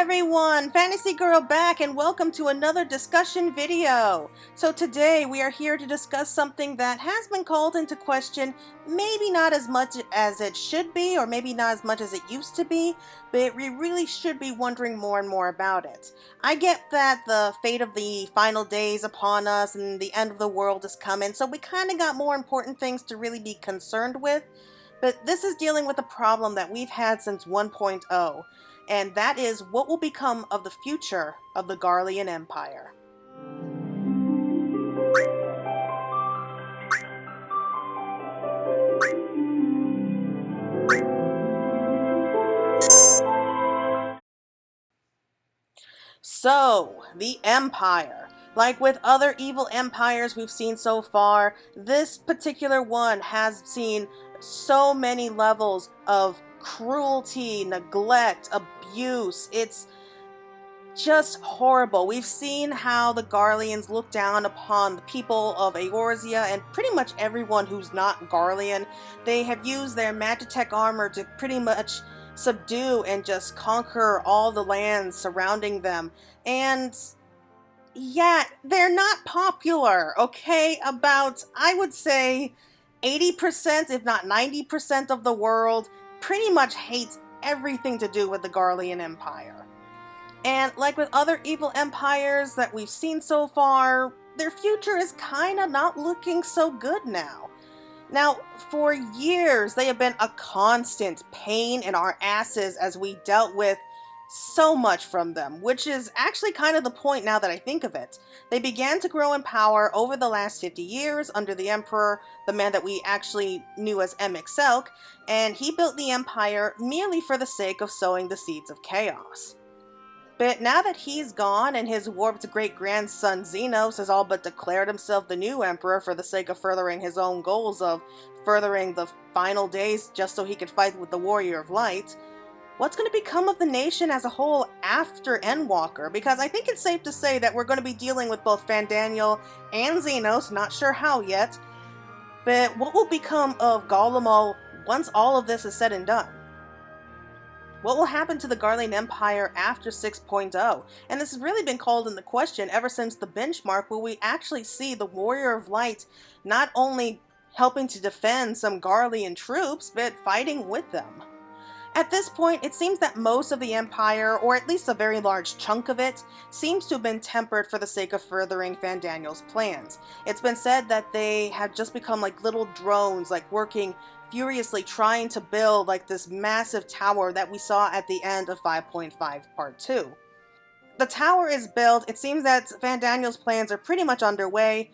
everyone, Fantasy Girl back, and welcome to another discussion video. So today we are here to discuss something that has been called into question, maybe not as much as it should be, or maybe not as much as it used to be, but we really should be wondering more and more about it. I get that the fate of the final days upon us and the end of the world is coming, so we kind of got more important things to really be concerned with, but this is dealing with a problem that we've had since 1.0. And that is what will become of the future of the Garlean Empire. So, the Empire. Like with other evil empires we've seen so far, this particular one has seen so many levels of cruelty, neglect, abuse. It's just horrible. We've seen how the Garleans look down upon the people of Eorzea and pretty much everyone who's not Garlean. They have used their Magitech armor to pretty much subdue and just conquer all the lands surrounding them. And yeah, they're not popular, okay? About, I would say, 80%, if not 90% of the world pretty much hates everything to do with the Garlean Empire. And like with other evil empires that we've seen so far, their future is kinda not looking so good now. Now, for years, they have been a constant pain in our asses as we dealt with so much from them, which is actually kind of the point now that I think of it. They began to grow in power over the last 50 years under the Emperor, the man that we actually knew as Emixelk, and he built the Empire merely for the sake of sowing the seeds of chaos. But now that he's gone and his warped great-grandson Xenos has all but declared himself the new emperor for the sake of furthering his own goals of furthering the final days just so he could fight with the Warrior of Light, what's going to become of the nation as a whole after Endwalker? Because I think it's safe to say that we're going to be dealing with both Fandaniel and Xenos, not sure how yet, but what will become of Garlemald once all of this is said and done? What will happen to the Garlean Empire after 6.0? And this has really been called into question ever since the benchmark where we actually see the Warrior of Light not only helping to defend some Garlean troops, but fighting with them. At this point, it seems that most of the Empire, or at least a very large chunk of it, seems to have been tempered for the sake of furthering Fandaniel's plans. It's been said that they have just become like little drones, like working furiously trying to build like this massive tower that we saw at the end of 5.5 Part 2. The tower is built, it seems that Fandaniel's plans are pretty much underway,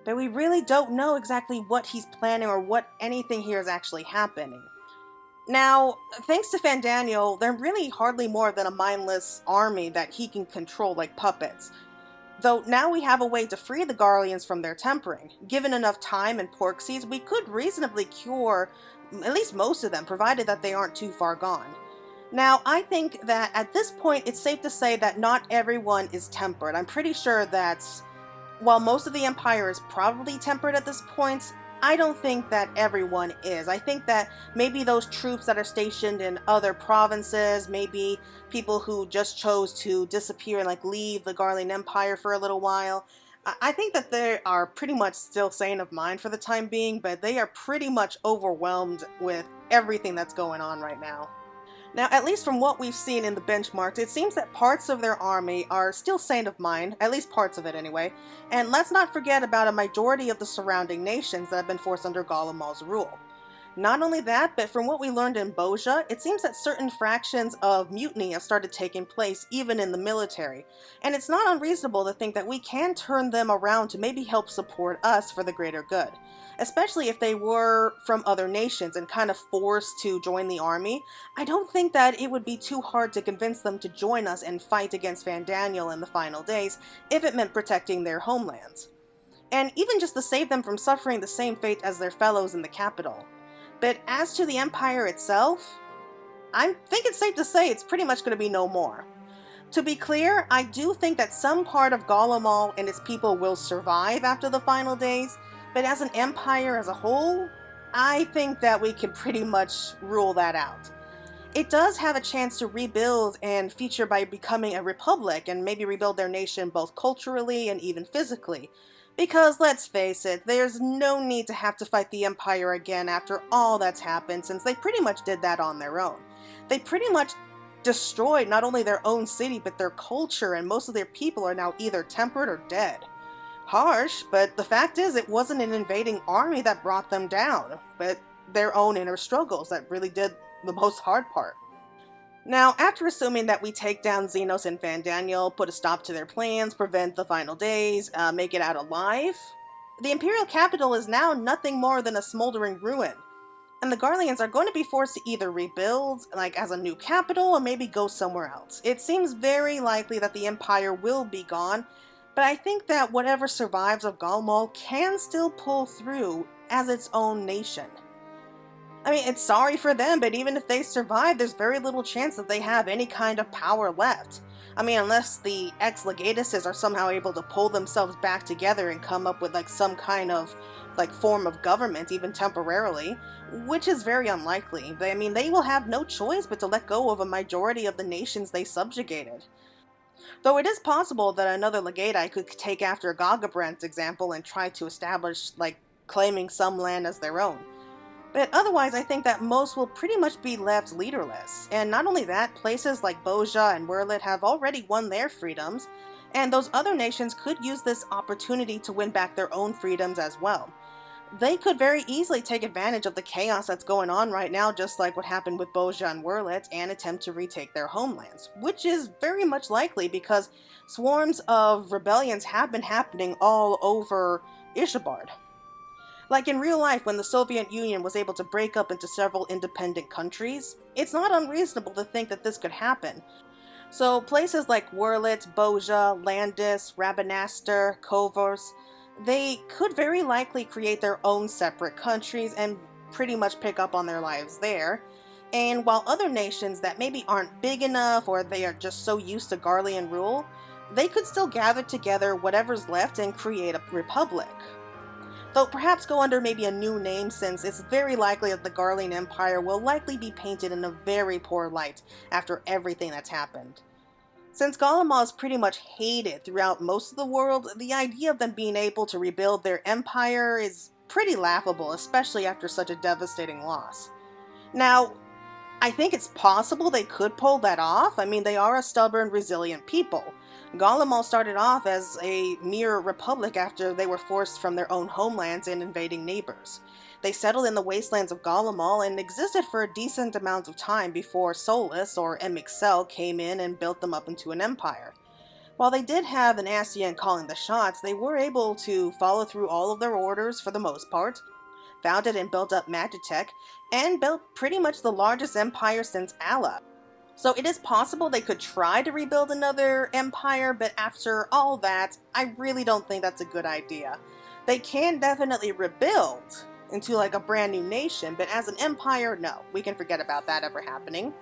but we really don't know exactly what he's planning or what anything here is actually happening. Now, thanks to Fandaniel, they're really hardly more than a mindless army that he can control like puppets. Though now we have a way to free the Garleans from their tempering. Given enough time and pork seeds, we could reasonably cure at least most of them, provided that they aren't too far gone. Now, I think that at this point, it's safe to say that not everyone is tempered. I'm pretty sure that while most of the Empire is probably tempered at this point, I don't think that everyone is. I think that maybe those troops that are stationed in other provinces, maybe people who just chose to disappear and like leave the Garlean Empire for a little while, I think that they are pretty much still sane of mind for the time being, but they are pretty much overwhelmed with everything that's going on right now. Now, at least from what we've seen in the benchmarks, it seems that parts of their army are still sane of mind, at least parts of it anyway, and let's not forget about a majority of the surrounding nations that have been forced under Garlemald's rule. Not only that, but from what we learned in Boja, it seems that certain fractions of mutiny have started taking place even in the military, and it's not unreasonable to think that we can turn them around to maybe help support us for the greater good. Especially if they were from other nations and kind of forced to join the army, I don't think that it would be too hard to convince them to join us and fight against Fandaniel in the final days if it meant protecting their homelands. And even just to save them from suffering the same fate as their fellows in the capital. But as to the Empire itself, I think it's safe to say it's pretty much going to be no more. To be clear, I do think that some part of Garlemald and its people will survive after the final days, but as an empire as a whole, I think that we can pretty much rule that out. it does have a chance to rebuild and feature by becoming a republic and maybe rebuild their nation both culturally and even physically. Because let's face it, there's no need to have to fight the Empire again after all that's happened, since they pretty much did that on their own. They pretty much destroyed not only their own city but their culture, and most of their people are now either tempered or dead. Harsh, but the fact is it wasn't an invading army that brought them down, but their own inner struggles that really did the most hard part. Now, after assuming that we take down Xenos and Van Daniel, put a stop to their plans, prevent the final days, make it out alive, the Imperial capital is now nothing more than a smoldering ruin. And the Garleans are going to be forced to either rebuild, like as a new capital, or maybe go somewhere else. It seems very likely that the Empire will be gone, but I think that whatever survives of Garlemald can still pull through as its own nation. I mean, it's sorry for them, but even if they survive, there's very little chance that they have any kind of power left. I mean, unless the ex-legatuses are somehow able to pull themselves back together and come up with like some kind of form of government, even temporarily, which is very unlikely. I mean, they will have no choice but to let go of a majority of the nations they subjugated. Though it is possible that another legati could take after Gagabrand's example and try to establish, claiming some land as their own. But otherwise, I think that most will pretty much be left leaderless. And not only that, places like Boja and Werlet have already won their freedoms, and those other nations could use this opportunity to win back their own freedoms as well. They could very easily take advantage of the chaos that's going on right now, just like what happened with Boja and Werlet, and attempt to retake their homelands, which is very much likely because swarms of rebellions have been happening all over Ishabard. Like in real life, when the Soviet Union was able to break up into several independent countries, it's not unreasonable to think that this could happen. So places like Werlet, Boja, Landis, Rabanastre, Kovars, they could very likely create their own separate countries and pretty much pick up on their lives there. And while other nations that maybe aren't big enough or they are just so used to Garlean rule, they could still gather together whatever's left and create a republic. Though perhaps go under maybe a new name, since it's very likely that the Garlean Empire will likely be painted in a very poor light after everything that's happened. Since Garlemald is pretty much hated throughout most of the world, the idea of them being able to rebuild their empire is pretty laughable, especially after such a devastating loss. Now, I think it's possible they could pull that off. I mean, they are a stubborn, resilient people. Garlemald started off as a mere republic after they were forced from their own homelands and invading neighbors. They settled in the wastelands of Garlemald and existed for a decent amount of time before Solus, or MXL, came in and built them up into an empire. While they did have an Ascian calling the shots, they were able to follow through all of their orders for the most part, founded and built up Magitech, and built pretty much the largest empire since Ala. So it is possible they could try to rebuild another empire, but after all that, I really don't think that's a good idea. They can definitely rebuild into a brand new nation, but as an empire, no, we can forget about that ever happening.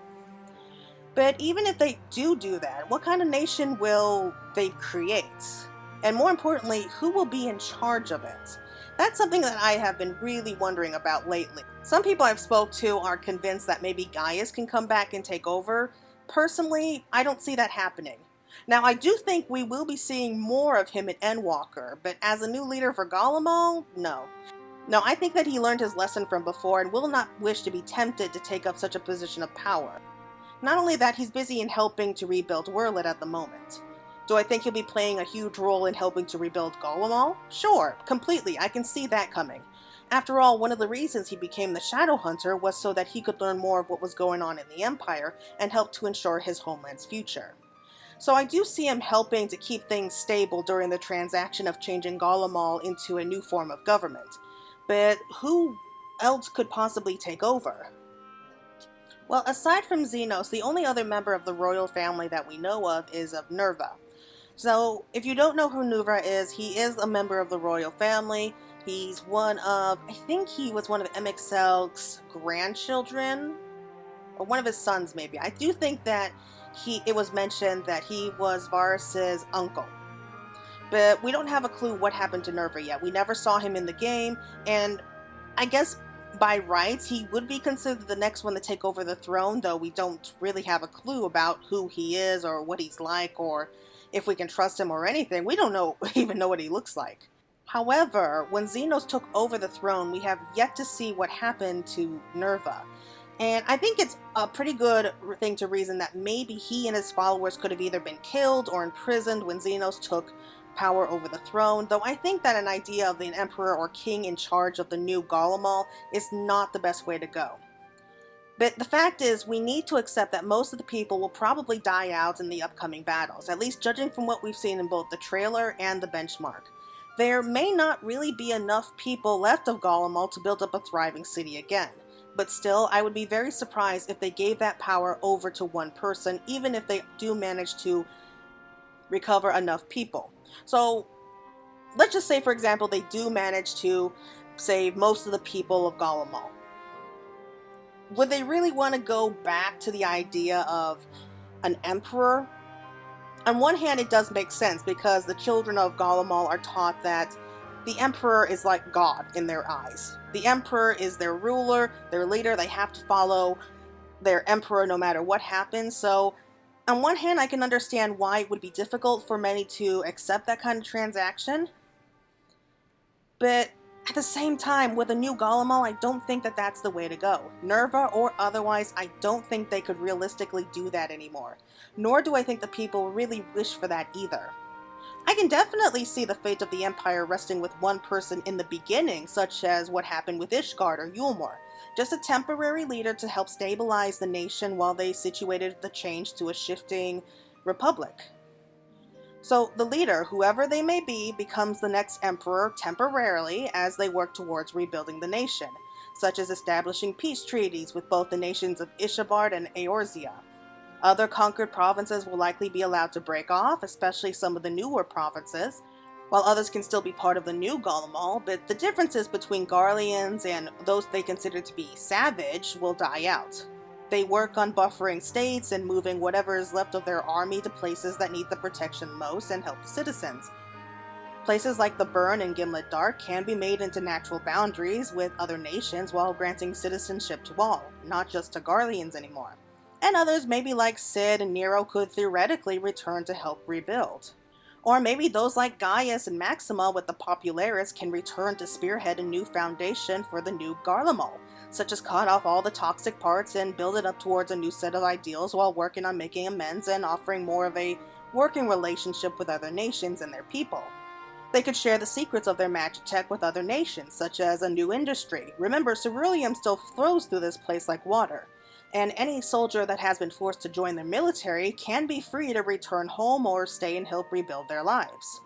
But even if they do that, what kind of nation will they create? And more importantly, who will be in charge of it? That's something that I have been really wondering about lately. Some people I've spoke to are convinced that maybe Gaius can come back and take over. Personally, I don't see that happening. Now, I do think we will be seeing more of him at Endwalker, but as a new leader for Garlemald, no. No, I think that he learned his lesson from before and will not wish to be tempted to take up such a position of power. Not only that, he's busy in helping to rebuild Werlet at the moment. Do I think he'll be playing a huge role in helping to rebuild Garlemald? Sure, completely, I can see that coming. After all, one of the reasons he became the Shadow Hunter was so that he could learn more of what was going on in the Empire and help to ensure his homeland's future. So I do see him helping to keep things stable during the transaction of changing Garlemald into a new form of government. But who else could possibly take over? Well, aside from Xenos, the only other member of the royal family that we know of is of Nerva. So, if you don't know who Nerva is, he is a member of the royal family. He's I think he was one of MXL's grandchildren, or one of his sons maybe. I do think that it was mentioned that he was Varus's uncle. But we don't have a clue what happened to Nerva yet. We never saw him in the game, and I guess By rights, he would be considered the next one to take over the throne, though we don't really have a clue about who he is or what he's like or if we can trust him or anything. We don't even know what he looks like. However, when Xenos took over the throne, we have yet to see what happened to Nerva. And I think it's a pretty good thing to reason that maybe he and his followers could have either been killed or imprisoned when Xenos took power over the throne, though I think that an idea of an emperor or king in charge of the new Garlemald is not the best way to go. But the fact is, we need to accept that most of the people will probably die out in the upcoming battles, at least judging from what we've seen in both the trailer and the benchmark. There may not really be enough people left of Garlemald to build up a thriving city again, but still, I would be very surprised if they gave that power over to one person, even if they do manage to recover enough people. So, let's just say, for example, they do manage to save most of the people of Garlemald. Would they really want to go back to the idea of an emperor? On one hand, it does make sense because the children of Garlemald are taught that the emperor is like God in their eyes. The emperor is their ruler, their leader. They have to follow their emperor no matter what happens. So, on one hand, I can understand why it would be difficult for many to accept that kind of transaction. But at the same time, with a new Garlemald, I don't think that that's the way to go. Nerva or otherwise, I don't think they could realistically do that anymore. Nor do I think the people really wish for that either. I can definitely see the fate of the Empire resting with one person in the beginning, such as what happened with Ishgard or Yulmor. Just a temporary leader to help stabilize the nation while they situated the change to a shifting republic. So the leader, whoever they may be, becomes the next emperor temporarily as they work towards rebuilding the nation, such as establishing peace treaties with both the nations of Ishgard and Eorzea. Other conquered provinces will likely be allowed to break off, especially some of the newer provinces, while others can still be part of the new Garlemald, but the differences between Garleans and those they consider to be savage will die out. They work on buffering states and moving whatever is left of their army to places that need the protection most and help the citizens. Places like the Burn and Gimlet Dark can be made into natural boundaries with other nations while granting citizenship to all, not just to Garleans anymore. And others, maybe like Cid and Nero, could theoretically return to help rebuild. Or maybe those like Gaius and Maxima with the Popularis can return to spearhead a new foundation for the new Garlemald, such as cut off all the toxic parts and build it up towards a new set of ideals while working on making amends and offering more of a working relationship with other nations and their people. They could share the secrets of their magic tech with other nations, such as a new industry. Remember, ceruleum still flows through this place like water, and any soldier that has been forced to join their military can be free to return home or stay and help rebuild their lives.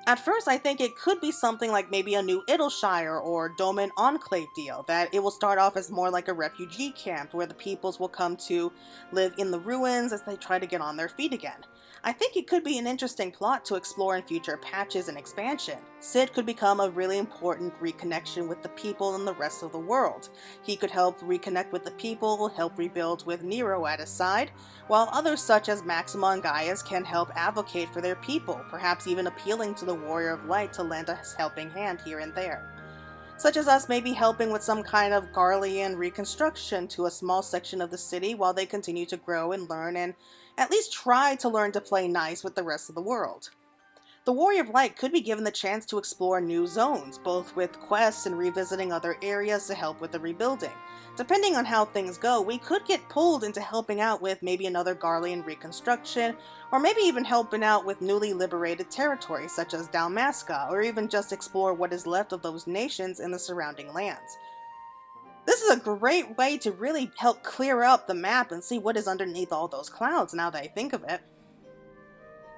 At first, I think it could be something like maybe a new Idyllshire or Doman Enclave deal, that it will start off as more like a refugee camp where the peoples will come to live in the ruins as they try to get on their feet again. I think it could be an interesting plot to explore in future patches and expansion. Cid could become a really important reconnection with the people and the rest of the world. He could help reconnect with the people, help rebuild with Nero at his side, while others such as Maxima and Gaius can help advocate for their people, perhaps even appealing to the Warrior of Light to lend a helping hand here and there. Such as us maybe helping with some kind of Garlean reconstruction to a small section of the city while they continue to grow and learn and at least try to learn to play nice with the rest of the world. The Warrior of Light could be given the chance to explore new zones, both with quests and revisiting other areas to help with the rebuilding. Depending on how things go, we could get pulled into helping out with maybe another Garlean reconstruction, or maybe even helping out with newly liberated territories such as Dalmasca, or even just explore what is left of those nations in the surrounding lands. This is a great way to really help clear up the map and see what is underneath all those clouds now that I think of it.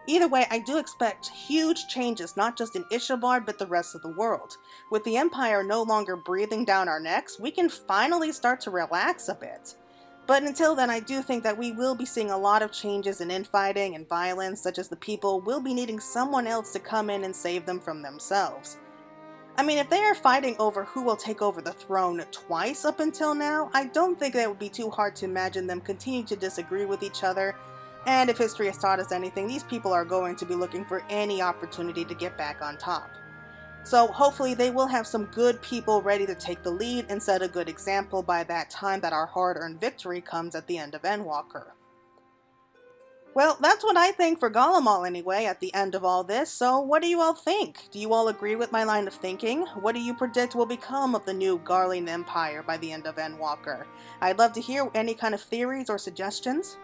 Either way, I do expect huge changes, not just in Ishgard, but the rest of the world. With the Empire no longer breathing down our necks, we can finally start to relax a bit. But until then, I do think that we will be seeing a lot of changes in infighting and violence, such as the people will be needing someone else to come in and save them from themselves. I mean, if they are fighting over who will take over the throne twice up until now, I don't think that it would be too hard to imagine them continue to disagree with each other. And if history has taught us anything, these people are going to be looking for any opportunity to get back on top. So hopefully they will have some good people ready to take the lead and set a good example by that time that our hard-earned victory comes at the end of Endwalker. Well, that's what I think for Garlemald anyway at the end of all this, so what do you all think? Do you all agree with my line of thinking? What do you predict will become of the new Garlean Empire by the end of Endwalker? I'd love to hear any kind of theories or suggestions.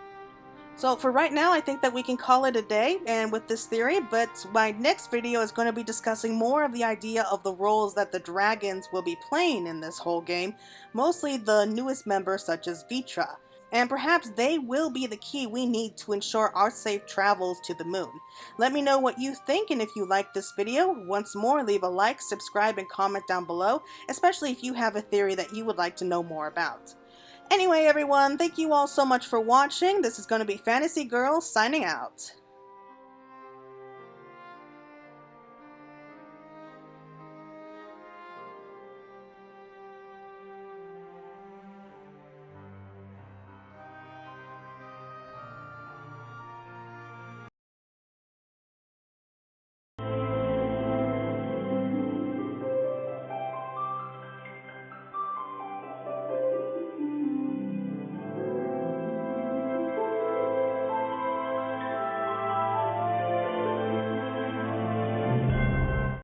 So for right now, I think that we can call it a day and with this theory, but my next video is going to be discussing more of the idea of the roles that the dragons will be playing in this whole game, mostly the newest members such as Vitra. And perhaps they will be the key we need to ensure our safe travels to the moon. Let me know what you think, and if you like this video, once more leave a like, subscribe, and comment down below, especially if you have a theory that you would like to know more about. Anyway, everyone, thank you all so much for watching. This is going to be Fantasy Girl signing out.